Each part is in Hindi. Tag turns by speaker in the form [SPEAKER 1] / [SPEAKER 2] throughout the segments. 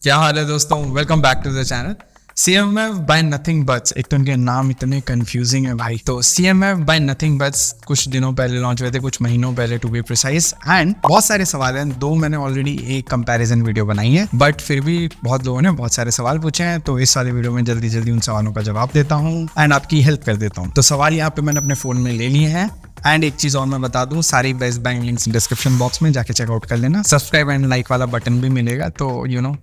[SPEAKER 1] क्या हाल है दोस्तों, welcome back to the channel. CMF by Nothing Buds, एक तो उनके नाम इतने कंफ्यूजिंग है भाई। तो CMF बाय नथिंग बट्स कुछ दिनों पहले लॉन्च हुए थे, कुछ महीनों पहले टू बी प्रिसाइज। एंड बहुत सारे सवाल हैं, दो मैंने ऑलरेडी एक कंपैरिजन वीडियो बनाई है, बट फिर भी बहुत लोगों ने बहुत सारे सवाल पूछे हैं, तो इस वाले वीडियो में जल्दी जल्दी उन सवालों का जवाब देता हूँ एंड आपकी हेल्प कर देता हूँ। तो सवाल यहाँ पे मैंने अपने फोन में ले लिए हैं। एंड एक चीज और मैं बता दूं, सारी best buying links description box में जाके चेकआउट कर लेना। सब्सक्राइब एंड लाइक वाला बटन भी मिलेगा, तो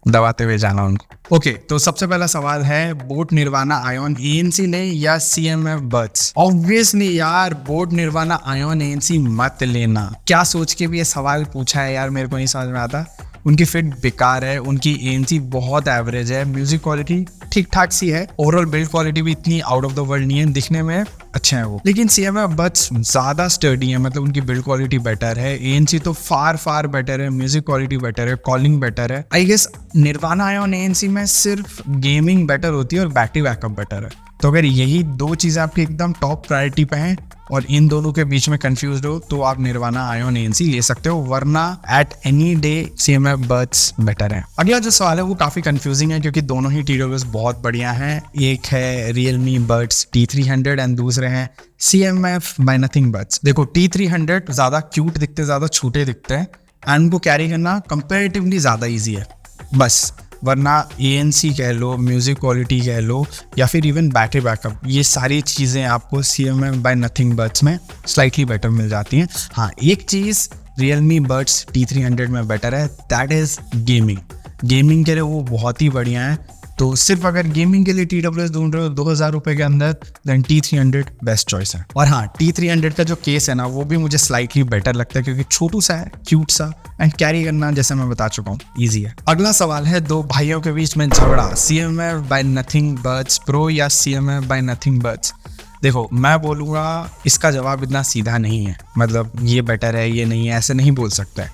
[SPEAKER 1] दबाते हुए जाना उनको। ओके, तो सबसे पहला सवाल है, बोट निर्वाणा आयोन ANC ले या CMF बड्स? ऑब्वियसली यार, बोट निर्वाणा आयोन ANC मत लेना। क्या सोच के भी ये सवाल पूछा है यार, मेरे को नहीं समझ में आता। उनकी फिट बेकार है, उनकी ANC बहुत एवरेज है, म्यूजिक क्वालिटी ठीक ठाक सी है, ओवरऑल बिल्ड क्वालिटी भी इतनी आउट ऑफ द वर्ल्ड नहीं है, दिखने में अच्छे हैं वो। लेकिन CMF बड्स ज्यादा स्टर्डी है, मतलब उनकी बिल्ड क्वालिटी बेटर है। ANC तो फार बेटर है, म्यूजिक क्वालिटी बेटर है, कॉलिंग बेटर है। I guess nirvana ion ANC में सिर्फ गेमिंग बेटर होती है और बैटरी बैकअप बेटर है। तो अगर यही दो चीजें आपकी एकदम टॉप प्रायोरिटी पे हैं और इन दोनों के बीच में कंफ्यूज हो, तो आप निर्वाणा आयोन ANC ले सकते हो, वरना at any day CMF buds better है। अगला जो सवाल है वो काफी कंफ्यूजिंग है, क्योंकि दोनों ही TWS बहुत बढ़िया हैं। एक है Realme Buds T300 एंड दूसरे हैं CMF बाय नथिंग बड्स। देखो, T300 ज्यादा क्यूट दिखते, ज्यादा छोटे दिखते हैं एंड उनको कैरी करना कंपेरेटिवली ज्यादा ईजी है बस। वरना ANC कह लो, म्यूजिक क्वालिटी कह लो, या फिर इवन बैटरी बैकअप, ये सारी चीज़ें आपको CMF बाय नथिंग बड्स में स्लाइटली बेटर मिल जाती हैं। हाँ, एक चीज़ Realme Buds T300 में बेटर है, दैट इज़ गेमिंग के लिए वो बहुत ही बढ़िया है। तो सिर्फ अगर गेमिंग के लिए TWS ढूंढ रहे हो 2000 रुपये के अंदर, देन T300 बेस्ट चॉइस है। और हाँ, T300 का जो केस है ना, वो भी मुझे स्लाइटली बेटर लगता है, क्योंकि छोटू सा है, क्यूट सा, एंड कैरी करना जैसे मैं बता चुका हूँ ईजी है। अगला सवाल है, दो भाइयों के बीच में झगड़ा, CMF by Nothing Buds Pro या CMF बाय नथिंग बड्स? देखो, मैं बोलूँगा इसका जवाब इतना सीधा नहीं है, मतलब ये बेटर है ये नहीं है ऐसे नहीं बोल सकता है,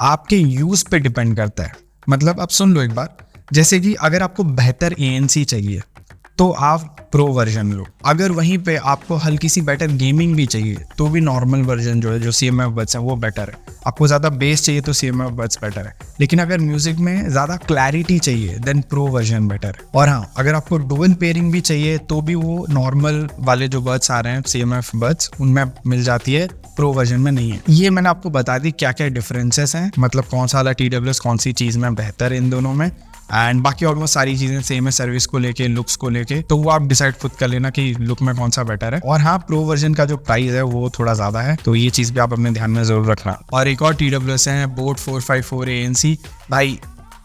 [SPEAKER 1] आपके यूज़ पे डिपेंड करता है। मतलब अब सुन लो एक बार, जैसे कि अगर आपको बेहतर ANC चाहिए तो आप प्रो वर्जन लो, अगर वहीं पे आपको हल्की सी बेटर गेमिंग भी चाहिए तो भी नॉर्मल वर्जन जो है, जो CMF बड्स है वो बेटर है। आपको ज़्यादा बेस चाहिए तो CMF बड्स बेटर है, लेकिन अगर म्यूजिक में ज़्यादा क्लैरिटी चाहिए देन प्रो वर्जन बेटर है। और हाँ, अगर आपको डुअल पेयरिंग भी चाहिए तो भी वो नॉर्मल वाले जो बड्स आ रहे हैं CMF बड्स, उनमें मिल जाती है, प्रो वर्जन में नहीं है। ये मैंने आपको बता दी क्या क्या डिफरेंसेस हैं, मतलब कौन सा वाला TWS कौन सी चीज़ में बेहतर है इन दोनों में। एंड बाकी ऑलमोस्ट सारी चीजें सेम है, सर्विस को लेके, लुक्स को लेके, तो वो आप डिसाइड खुद कर लेना कि लुक में कौन सा बेटर है। और हाँ, प्रो वर्जन का जो प्राइस है वो थोड़ा ज्यादा है, तो ये चीज भी आप अपने ध्यान में जरूर रखना। और एक और TWS है बोट 454 ANC। भाई,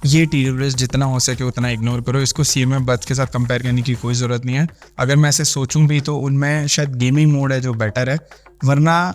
[SPEAKER 1] ये TWS जितना हो सके उतना इग्नोर करो, इसको CMF बड्स के साथ कंपेयर करने की कोई ज़रूरत नहीं है। अगर मैं ऐसे सोचूं भी तो उनमें शायद गेमिंग मोड है जो बेटर है, वरना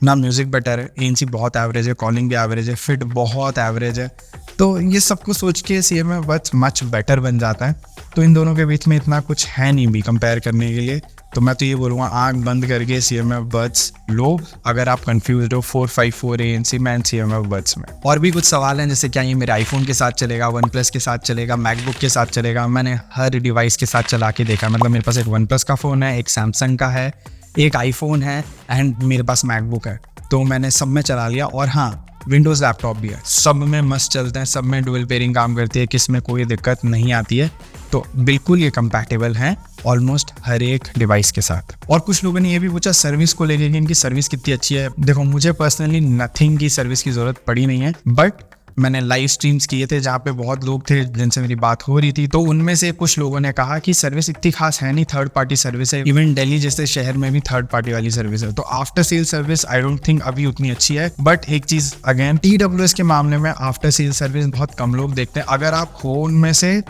[SPEAKER 1] ना म्यूज़िक बेटर है, ANC बहुत एवरेज है, कॉलिंग भी एवरेज है, फिट बहुत एवरेज है। तो ये सबको सोच के CMF बड्स मच बेटर बन जाता है। तो इन दोनों के बीच में इतना कुछ है नहीं भी कंपेयर करने के लिए, तो मैं तो ये बोलूँगा आँख बंद करके CMF बड्स लो अगर आप कंफ्यूज हो 454 ANC में एंड CMF बड्स में। और भी कुछ सवाल हैं, जैसे क्या ये मेरे आईफोन के साथ चलेगा, OnePlus के साथ चलेगा, मैकबुक के साथ चलेगा? मैंने हर डिवाइस के साथ चला के देखा, मतलब मेरे पास एक OnePlus का फ़ोन है, एक सैमसंग का है, एक आईफोन है एंड मेरे पास मैकबुक है, तो मैंने सब में चला लिया। और हाँ, विंडोज़ लैपटॉप भी है, सब में मस्त चलते हैं, सब में डुअल पेयरिंग काम करती है, किस में कोई दिक्कत नहीं आती है। तो बिल्कुल ये कंपैटिबल हैं ऑलमोस्ट हर एक डिवाइस के साथ। और कुछ लोगों ने ये भी पूछा सर्विस को लेकर कि इनकी सर्विस कितनी अच्छी है। देखो, मुझे पर्सनली नथिंग की सर्विस की ज़रूरत पड़ी नहीं है, बट मैंने लाइव स्ट्रीम्स किए थे जहाँ पे बहुत लोग थे जिनसे मेरी बात हो रही थी, तो उनमें से कुछ लोगों ने कहा कि सर्विस इतनी खास है नहीं, थर्ड पार्टी सर्विस है, इवन दिल्ली जैसे शहर में भी थर्ड पार्टी वाली सर्विस है। तो after sale service I don't think अभी उतनी अच्छी है। बट एक चीज़ अगेन, TWS के मामले में आफ्टर सेल सर्विस बहुत कम लोग देखते हैं। अगर आप हो उनमें से,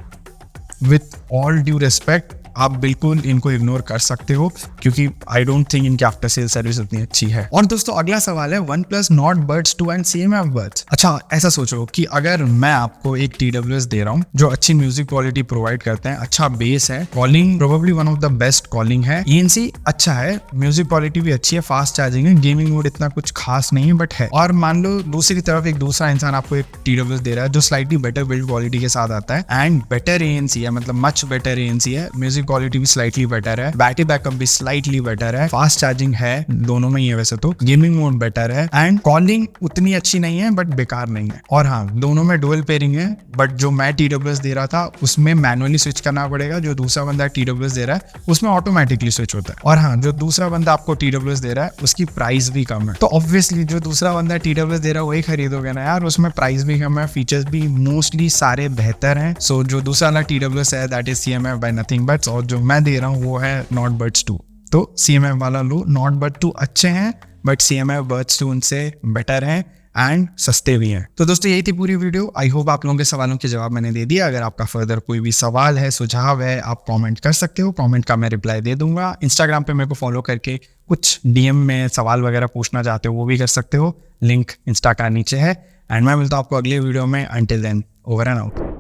[SPEAKER 1] विथ ऑल ड्यू रिस्पेक्ट, आप बिल्कुल इनको इग्नोर कर सकते हो, क्योंकि आई डोंट थिंक इनकी आफ्टर सेल सर्विस उतनी अच्छी है। और दोस्तों, अगला सवाल है, OnePlus Nord Buds 2 and CMF buds. अच्छा, ऐसा सोचो कि अगर मैं आपको एक TWS दे रहा हूँ जो अच्छी म्यूजिक क्वालिटी प्रोवाइड करते हैं, अच्छा बेस है, calling probably one of the best calling है, ANC अच्छा है, म्यूजिक क्वालिटी भी अच्छी है, फास्ट चार्जिंग है, गेमिंग मोड इतना कुछ खास नहीं है बट है। और मान लो दूसरी तरफ एक दूसरा इंसान आपको एक TWS दे रहा है जो स्लाइटली बेटर बिल्ड क्वालिटी के साथ आता है एंड बेटर ANC है, मतलब मच बेटर ANC है, म्यूजिक क्वालिटी भी स्लाइटली बेटर है, बैटरी बैकअप भी स्लाइटली बेटर है, फास्ट चार्जिंग है दोनों में ही है वैसे तो, गेमिंग मोड बेटर है एंड कॉलिंग उतनी अच्छी नहीं है बट बेकार नहीं है। और हाँ, दोनों में डुअल पेयरिंग है, बट जो मैं TWS दे रहा था उसमें मैनुअली स्विच करना पड़ेगा, जो दूसरा बंदा TWS दे रहा है उसमें ऑटोमेटिकली स्विच होता है। और हाँ, जो दूसरा बंदा आपको TWS दे रहा है उसकी प्राइस भी कम है, तो ऑब्वियसली जो दूसरा बंदा TWS दे रहा है वही खरीदोगे ना यार, उसमें प्राइस भी कम है, फीचर्स भी मोस्टली सारे बेहतर हैं। सो जो दूसरा वाला TWS है that is CMF by Nothing Buds, और जो मैं दे रहा हूँ वो है नॉट बड्स 2। तो CMF वाला लो, नॉट बड 2 अच्छे हैं बट CMF बड्स 2 उनसे बेटर हैं एंड सस्ते भी हैं। तो दोस्तों यही थी पूरी वीडियो। आई होप आप लोगों के सवालों के जवाब मैंने दे दिया। अगर आपका फर्दर कोई भी सवाल है, सुझाव है, आप कमेंट कर सकते हो, कमेंट का मैं रिप्लाई दे दूंगा। इंस्टाग्राम पे मेरे को फॉलो करके कुछ DM में सवाल वगैरह पूछना चाहते हो वो भी कर सकते हो, लिंक इंस्टा का नीचे है। एंड मैं मिलता हूँ आपको अगले वीडियो में। Until then, over and out.